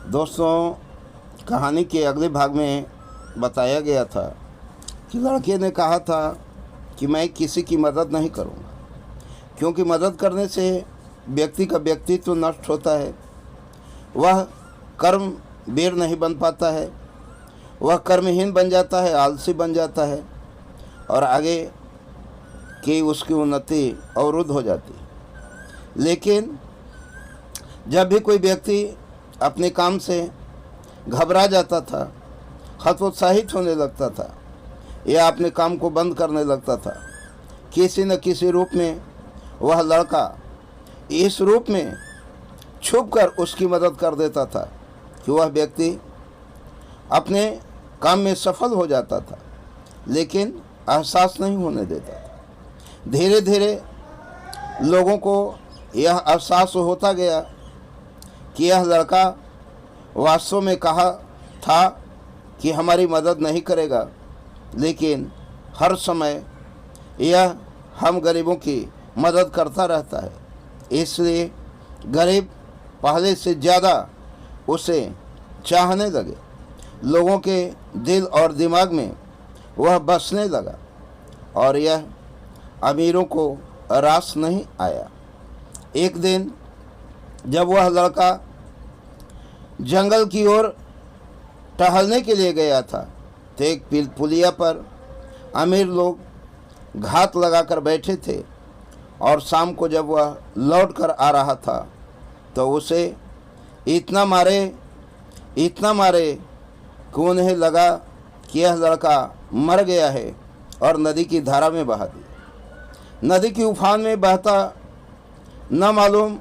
दोस्तों, कहानी के अगले भाग में बताया गया था कि लड़के ने कहा था कि मैं किसी की मदद नहीं करूँगा, क्योंकि मदद करने से व्यक्ति का व्यक्तित्व नष्ट होता है, वह कर्म वीर नहीं बन पाता है, वह कर्महीन बन जाता है, आलसी बन जाता है और आगे की उसकी उन्नति अवरुद्ध हो जाती है। लेकिन जब भी कोई व्यक्ति अपने काम से घबरा जाता था, हतोत्साहित होने लगता था या अपने काम को बंद करने लगता था, किसी न किसी रूप में वह लड़का इस रूप में छुपकर उसकी मदद कर देता था कि वह व्यक्ति अपने काम में सफल हो जाता था, लेकिन एहसास नहीं होने देता था। धीरे धीरे लोगों को यह एहसास होता गया कि यह लड़का वास्तव में कहा था कि हमारी मदद नहीं करेगा, लेकिन हर समय यह हम गरीबों की मदद करता रहता है। इसलिए गरीब पहले से ज़्यादा उसे चाहने लगे, लोगों के दिल और दिमाग में वह बसने लगा और यह अमीरों को रास नहीं आया। एक दिन जब वह लड़का जंगल की ओर टहलने के लिए गया था तो एक पुलिया पर अमीर लोग घात लगाकर बैठे थे और शाम को जब वह लौट कर आ रहा था तो उसे इतना मारे कि उन्हें लगा कि यह लड़का मर गया है और नदी की धारा में बहा दिया। नदी की उफान में बहता न मालूम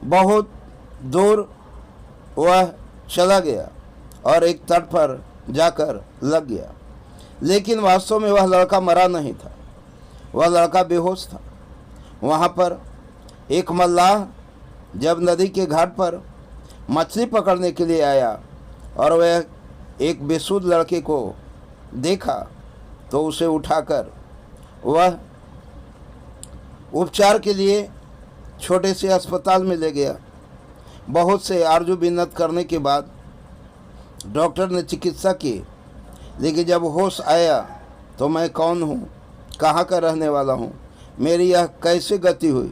बहुत दूर वह चला गया और एक तट पर जाकर लग गया, लेकिन वास्तव में वह लड़का मरा नहीं था, वह लड़का बेहोश था। वहाँ पर एक मल्लाह जब नदी के घाट पर मछली पकड़ने के लिए आया और वह एक बेसुध लड़के को देखा तो उसे उठाकर वह उपचार के लिए छोटे से अस्पताल में ले गया। बहुत से आरजू बिन्नत करने के बाद डॉक्टर ने चिकित्सा की, लेकिन जब होश आया तो मैं कौन हूँ, कहाँ का रहने वाला हूँ, मेरी यह कैसे गति हुई,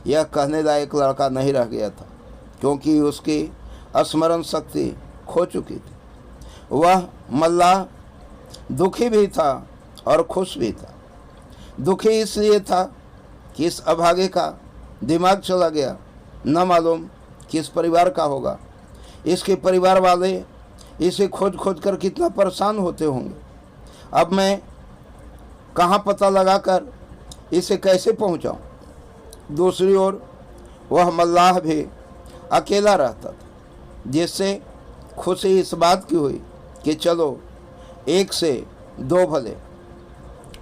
यह कहने लायक लड़का नहीं रह गया था, क्योंकि उसकी स्मरण शक्ति खो चुकी थी। वह मल्लाह दुखी भी था और खुश भी था। दुखी इसलिए था कि इस अभागे का दिमाग चला गया, न मालूम किस परिवार का होगा, इसके परिवार वाले इसे खोज खोज कर कितना परेशान होते होंगे। अब मैं कहाँ पता लगाकर इसे कैसे पहुँचाऊँ। दूसरी ओर वह मल्लाह भी अकेला रहता था, जिससे खुशी इस बात की हुई कि चलो एक से दो भले,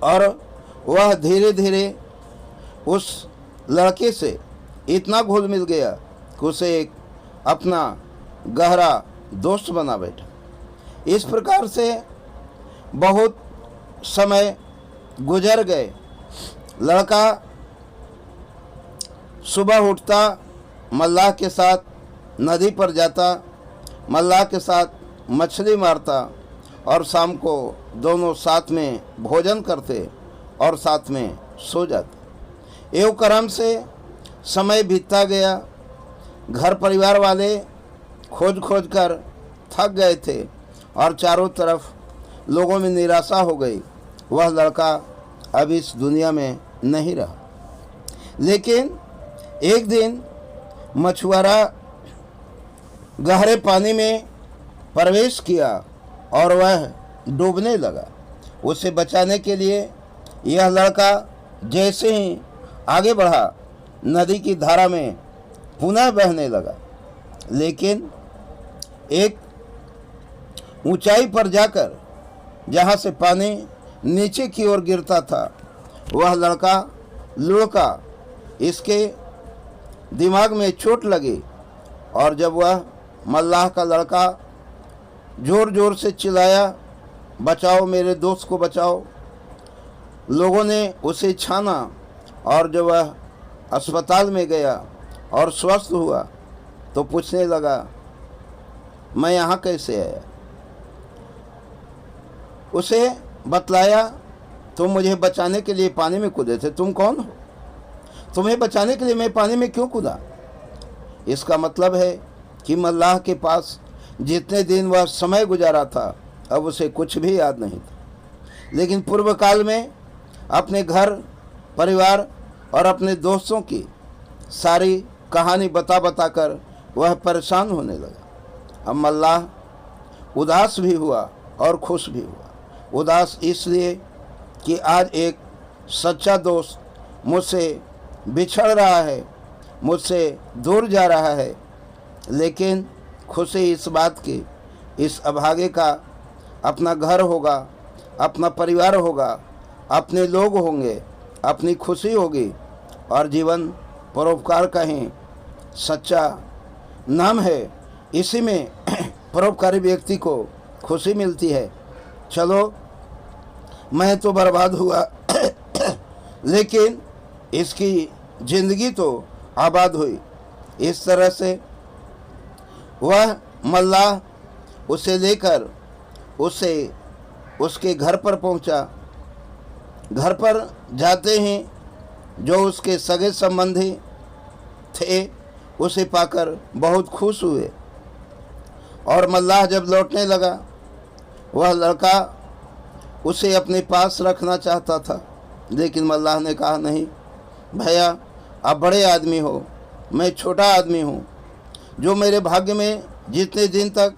और वह धीरे धीरे उस लड़के से इतना घुल मिल गया कि उसे एक अपना गहरा दोस्त बना बैठा। इस प्रकार से बहुत समय गुजर गए। लड़का सुबह उठता, मल्लाह के साथ नदी पर जाता, मल्लाह के साथ मछली मारता और शाम को दोनों साथ में भोजन करते और साथ में सो जाते। एवं क्रम से समय बीतता गया। घर परिवार वाले खोज खोज कर थक गए थे और चारों तरफ लोगों में निराशा हो गई। वह लड़का अब इस दुनिया में नहीं रहा। लेकिन एक दिन मछुआरा गहरे पानी में प्रवेश किया और वह डूबने लगा। उसे बचाने के लिए यह लड़का जैसे ही आगे बढ़ा, नदी की धारा में पुनः बहने लगा, लेकिन एक ऊंचाई पर जाकर जहाँ से पानी नीचे की ओर गिरता था, वह लड़का लुढ़का। इसके दिमाग में चोट लगी और जब वह मल्लाह का लड़का जोर जोर से चिल्लाया, बचाओ मेरे दोस्त को बचाओ, लोगों ने उसे छाना और जब वह अस्पताल में गया और स्वस्थ हुआ तो पूछने लगा मैं यहाँ कैसे आया। उसे बतलाया, तुम मुझे बचाने के लिए पानी में कूदे थे, तुम कौन हो, तुम्हें बचाने के लिए मैं पानी में क्यों कूदा। इसका मतलब है कि मल्लाह के पास जितने दिन वह समय गुजारा था अब उसे कुछ भी याद नहीं था। लेकिन पूर्व काल में अपने घर परिवार और अपने दोस्तों की सारी कहानी बता बता कर वह परेशान होने लगा। अब मल्लाह उदास भी हुआ और खुश भी हुआ। उदास इसलिए कि आज एक सच्चा दोस्त मुझसे बिछड़ रहा है, मुझसे दूर जा रहा है, लेकिन खुशी इस बात की, इस अभागे का अपना घर होगा, अपना परिवार होगा, अपने लोग होंगे, अपनी खुशी होगी और जीवन परोपकार का ही सच्चा नाम है। इसी में परोपकारी व्यक्ति को खुशी मिलती है। चलो मैं तो बर्बाद हुआ लेकिन इसकी ज़िंदगी तो आबाद हुई। इस तरह से वह मल्लाह उसे लेकर उसके घर पर पहुंचा। घर पर जाते ही जो उसके सगे संबंधी थे उसे पाकर बहुत खुश हुए और मल्लाह जब लौटने लगा वह लड़का उसे अपने पास रखना चाहता था, लेकिन मल्लाह ने कहा, नहीं भैया, आप बड़े आदमी हो, मैं छोटा आदमी हूँ। जो मेरे भाग्य में जितने दिन तक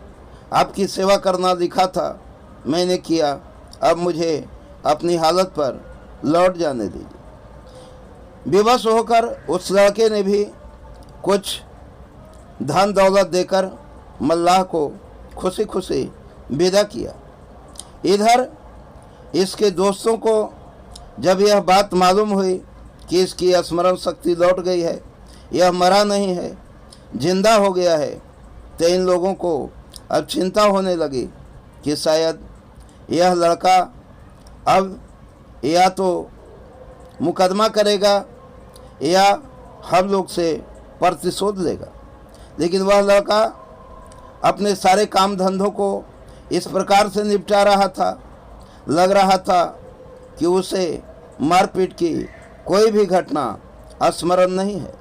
आपकी सेवा करना लिखा था मैंने किया, अब मुझे अपनी हालत पर लौट जाने दीजिए। विवश होकर उस लड़के ने भी कुछ धन दौलत देकर मल्लाह को खुशी खुशी विदा किया। इधर इसके दोस्तों को जब यह बात मालूम हुई कि इसकी स्मरण शक्ति लौट गई है, यह मरा नहीं है, जिंदा हो गया है, तो इन लोगों को अब चिंता होने लगी कि शायद यह लड़का अब या तो मुकदमा करेगा या हम लोग से प्रतिशोध लेगा। लेकिन वह लड़का अपने सारे काम धंधों को इस प्रकार से निपटा रहा था, लग रहा था कि उसे मारपीट की कोई भी घटना स्मरण नहीं है।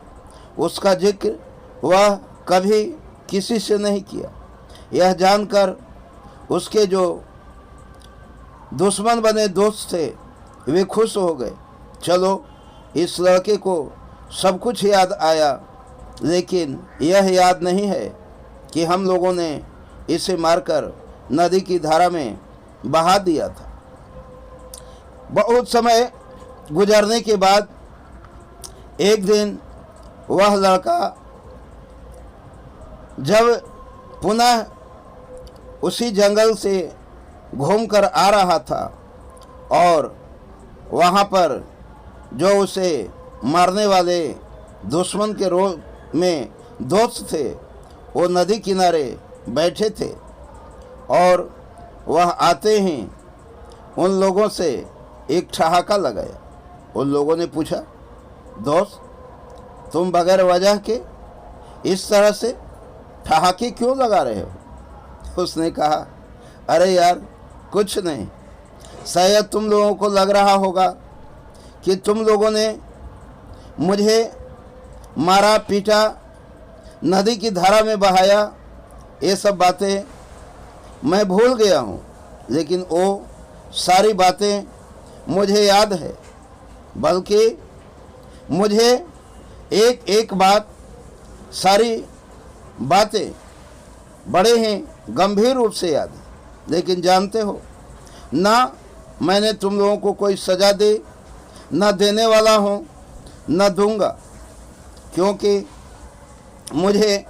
उसका जिक्र वह कभी किसी से नहीं किया। यह जानकर उसके जो दुश्मन बने दोस्त थे वे खुश हो गए। चलो इस लड़के को सब कुछ याद आया, लेकिन यह याद नहीं है कि हम लोगों ने इसे मारकर नदी की धारा में बहा दिया था। बहुत समय गुजरने के बाद एक दिन वह लड़का जब पुनः उसी जंगल से घूमकर आ रहा था और वहाँ पर जो उसे मारने वाले दुश्मन के रूप में दोस्त थे वो नदी किनारे बैठे थे और वह आते ही उन लोगों से एक ठहाका लगाया। उन लोगों ने पूछा, दोस्त तुम बगैर वजह के इस तरह से ठहाके क्यों लगा रहे हो। उसने कहा, अरे यार कुछ नहीं, शायद तुम लोगों को लग रहा होगा कि तुम लोगों ने मुझे मारा पीटा, नदी की धारा में बहाया, ये सब बातें मैं भूल गया हूँ, लेकिन वो सारी बातें मुझे याद है। बल्कि मुझे एक एक बात, सारी बातें बड़े ही गंभीर रूप से याद है। लेकिन जानते हो ना, मैंने तुम लोगों को कोई सज़ा दी, न देने वाला हूँ, न दूंगा, क्योंकि मुझे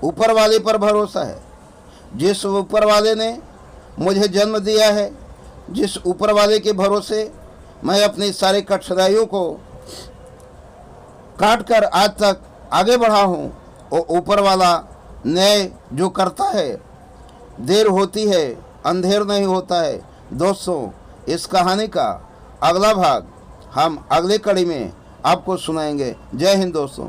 ऊपर वाले पर भरोसा है। जिस ऊपर वाले ने मुझे जन्म दिया है, जिस ऊपर वाले के भरोसे मैं अपनी सारी कठिनाइयों को काट कर आज तक आगे बढ़ा हूँ, वो ऊपर वाला न्याय जो करता है, देर होती है अंधेर नहीं होता है। दोस्तों, इस कहानी का अगला भाग हम अगले कड़ी में आपको सुनाएंगे। जय हिंद दोस्तों।